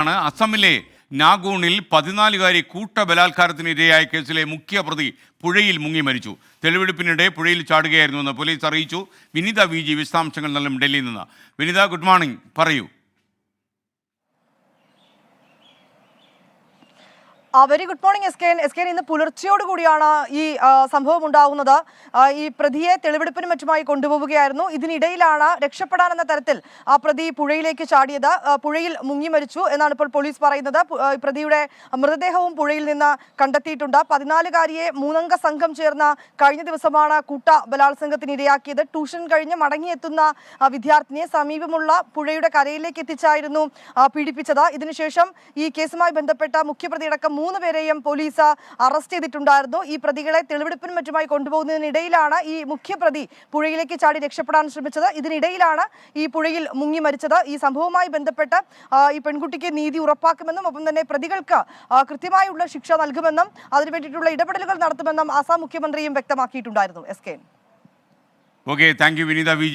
അസമിലെ നാഗൂണിൽ 14-കാരി കൂട്ടബലാത്കാരത്തിനിരയായ കേസിലെ മുഖ്യപ്രതി പുഴയിൽ മുങ്ങി മരിച്ചു. തെളിവെടുപ്പിനിടെ പുഴയിൽ ചാടുകയായിരുന്നുവെന്ന് പോലീസ് അറിയിച്ചു. വിനിത വി ജി വിശദാംശങ്ങൾ നൽകും ഡൽഹിയിൽ നിന്ന്. വിനിത, ഗുഡ് മോർണിംഗ്, പറയൂ. Very good morning S K. ഇന്ന് പുലർച്ചയോടുകൂടിയാണ് ഈ സംഭവം ഉണ്ടാകുന്നത്. ഈ പ്രതിയെ തെളിവെടുപ്പിനും മറ്റുമായി കൊണ്ടുപോവുകയായിരുന്നു. ഇതിനിടയിലാണ് രക്ഷപ്പെടാനെന്ന തരത്തിൽ ആ പ്രതി പുഴയിലേക്ക് ചാടിയത്. പുഴയിൽ മുങ്ങി മരിച്ചു എന്നാണ് ഇപ്പോൾ പോലീസ് പറയുന്നത്. പ്രതിയുടെ മൃതദേഹവും പുഴയിൽ നിന്ന് കണ്ടെത്തിയിട്ടുണ്ട്. 14-കാരിയെ 3-അംഗ സംഘം ചേർന്ന് കഴിഞ്ഞ ദിവസമാണ് കൂട്ട ബലാത്സംഗത്തിന് ഇരയാക്കിയത്. ട്യൂഷൻ കഴിഞ്ഞ് മടങ്ങിയെത്തുന്ന വിദ്യാർത്ഥിനിയെ സമീപമുള്ള പുഴയുടെ കരയിലേക്ക് എത്തിച്ചായിരുന്നു പീഡിപ്പിച്ചത്. ഇതിനുശേഷം ഈ കേസുമായി ബന്ധപ്പെട്ട മുഖ്യപ്രതിയടക്കം 3 പേരെയും പോലീസ് അറസ്റ്റ് ചെയ്തിട്ടുണ്ടായിരുന്നു. ഈ പ്രതികളെ തെളിവെടുപ്പിനും മറ്റുമായി കൊണ്ടുപോകുന്നതിനിടയിലാണ് ഈ മുഖ്യപ്രതി പുഴയിലേക്ക് ചാടി രക്ഷപ്പെടാൻ ശ്രമിച്ചത്. ഇതിനിടയിലാണ് ഈ പുഴയിൽ മുങ്ങി മരിച്ചത്. ഈ സംഭവവുമായി ബന്ധപ്പെട്ട് ഈ പെൺകുട്ടിക്ക് നീതി ഉറപ്പാക്കുമെന്നും ഒപ്പം തന്നെ പ്രതികൾക്ക് കൃത്യമായുള്ള ശിക്ഷ നൽകുമെന്നും അതിനുവേണ്ടിയിട്ടുള്ള ഇടപെടലുകൾ നടത്തുമെന്നും ആസാം മുഖ്യമന്ത്രിയും വ്യക്തമാക്കിയിട്ടുണ്ടായിരുന്നു. S K. Okay, thank you Vineetha V.